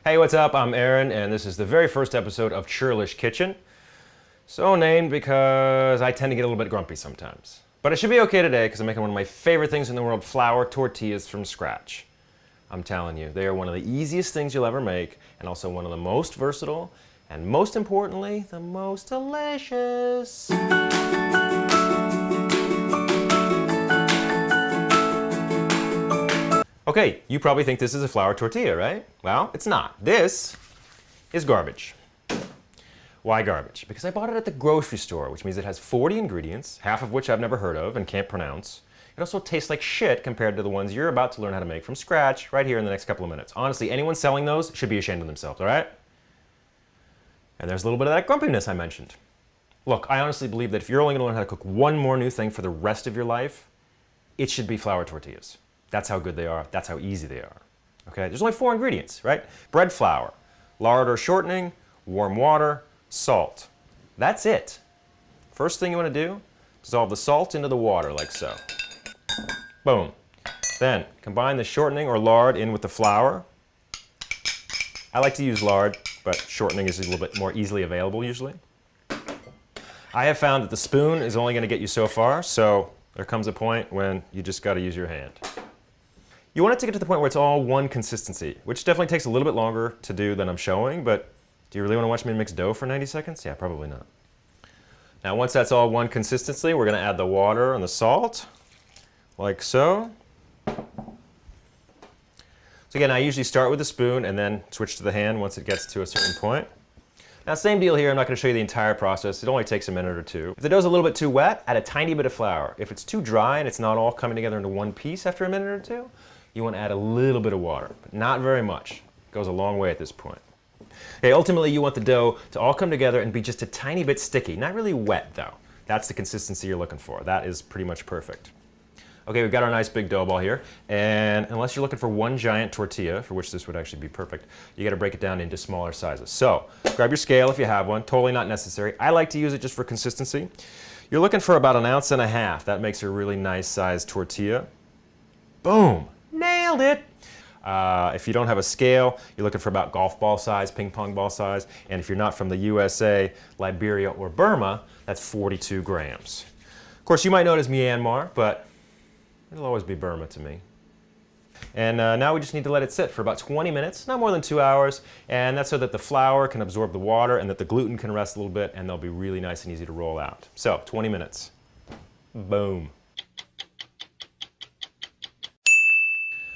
Hey, what's up? I'm Aaron, and this is the very first episode of Churlish Kitchen. So named because I tend to get a little bit grumpy sometimes. But it should be okay today because I'm making one of my favorite things in the world, flour tortillas from scratch. I'm telling you, they are one of the easiest things you'll ever make, and also one of the most versatile, and most importantly, the most delicious. Okay, you probably think this is a flour tortilla, right? Well, it's not. This is garbage. Why garbage? Because I bought it at the grocery store, which means it has 40 ingredients, half of which I've never heard of and can't pronounce. It also tastes like shit compared to the ones you're about to learn how to make from scratch right here in the next couple of minutes. Honestly, anyone selling those should be ashamed of themselves, all right? And there's a little bit of that grumpiness I mentioned. Look, I honestly believe that if you're only going to learn how to cook one more new thing for the rest of your life, it should be flour tortillas. That's how good they are. That's how easy they are. Okay, there's only 4 ingredients, right? Bread flour, lard or shortening, warm water, salt. That's it. First thing you want to do, dissolve the salt into the water like so. Boom. Then combine the shortening or lard in with the flour. I like to use lard, but shortening is a little bit more easily available usually. I have found that the spoon is only going to get you so far, so there comes a point when you just got to use your hand. You want it to get to the point where it's all one consistency, which definitely takes a little bit longer to do than I'm showing, but do you really want to watch me mix dough for 90 seconds? Yeah, probably not. Now once that's all one consistency, we're going to add the water and the salt, like so. So again, I usually start with the spoon and then switch to the hand once it gets to a certain point. Now same deal here, I'm not going to show you the entire process, it only takes a minute or two. If the dough's a little bit too wet, add a tiny bit of flour. If it's too dry and it's not all coming together into one piece after a minute or two, you want to add a little bit of water, but not very much. It goes a long way at this point. Okay, ultimately you want the dough to all come together and be just a tiny bit sticky. Not really wet though. That's the consistency you're looking for. That is pretty much perfect. Okay, we've got our nice big dough ball here, and unless you're looking for one giant tortilla, for which this would actually be perfect, you got to break it down into smaller sizes. So, grab your scale if you have one, totally not necessary. I like to use it just for consistency. You're looking for about 1.5 ounces. That makes a really nice sized tortilla. Boom! Nailed it! If you don't have a scale, you're looking for about golf ball size, ping pong ball size, and if you're not from the USA, Liberia, or Burma, that's 42 grams. Of course, you might know it as Myanmar, but it'll always be Burma to me. And now we just need to let it sit for about 20 minutes, not more than 2 hours, and that's so that the flour can absorb the water and that the gluten can rest a little bit, and they'll be really nice and easy to roll out. So, 20 minutes. Boom.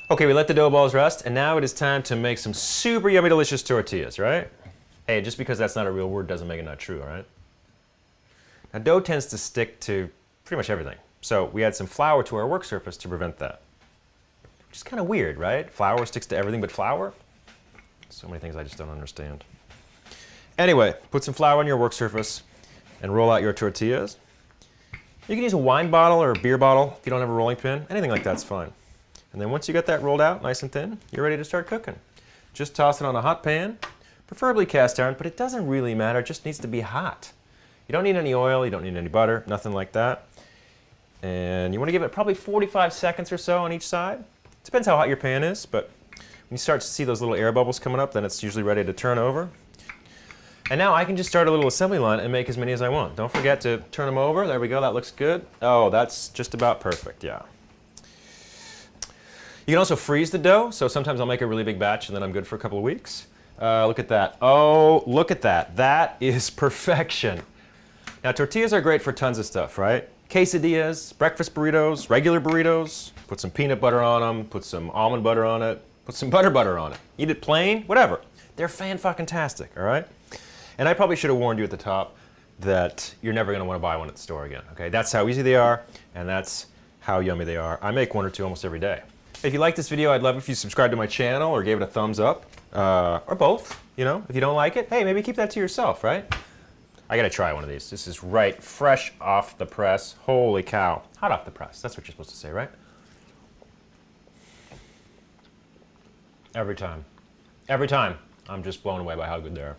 Okay, we let the dough balls rest, and now it is time to make some super yummy, delicious tortillas, right? Hey, just because that's not a real word doesn't make it not true, all right? Now, dough tends to stick to pretty much everything. So we add some flour to our work surface to prevent that. Which is kind of weird, right? Flour sticks to everything but flour? So many things I just don't understand. Anyway, put some flour on your work surface and roll out your tortillas. You can use a wine bottle or a beer bottle if you don't have a rolling pin. Anything like that's fine. And then once you get that rolled out nice and thin, you're ready to start cooking. Just toss it on a hot pan, preferably cast iron, but it doesn't really matter, it just needs to be hot. You don't need any oil, you don't need any butter, nothing like that. And you want to give it probably 45 seconds or so on each side. Depends how hot your pan is, but when you start to see those little air bubbles coming up, then it's usually ready to turn over. And now I can just start a little assembly line and make as many as I want. Don't forget to turn them over. There we go, that looks good. Oh, that's just about perfect, yeah. You can also freeze the dough, so sometimes I'll make a really big batch and then I'm good for a couple of weeks. Look at that. Oh, look at that. That is perfection. Now, tortillas are great for tons of stuff, right? Quesadillas, breakfast burritos, regular burritos. Put some peanut butter on them, put some almond butter on it, put some butter on it. Eat it plain, whatever. They're fan-fucking-tastic, all right? And I probably should have warned you at the top that you're never going to want to buy one at the store again, okay? That's how easy they are, and that's how yummy they are. I make 1 or 2 almost every day. If you like this video, I'd love if you subscribed to my channel or gave it a thumbs up, or both, you know? If you don't like it, hey, maybe keep that to yourself, right? I gotta try one of these. This is right, fresh off the press. Holy cow. Hot off the press, that's what you're supposed to say, right? Every time. Every time, I'm just blown away by how good they are.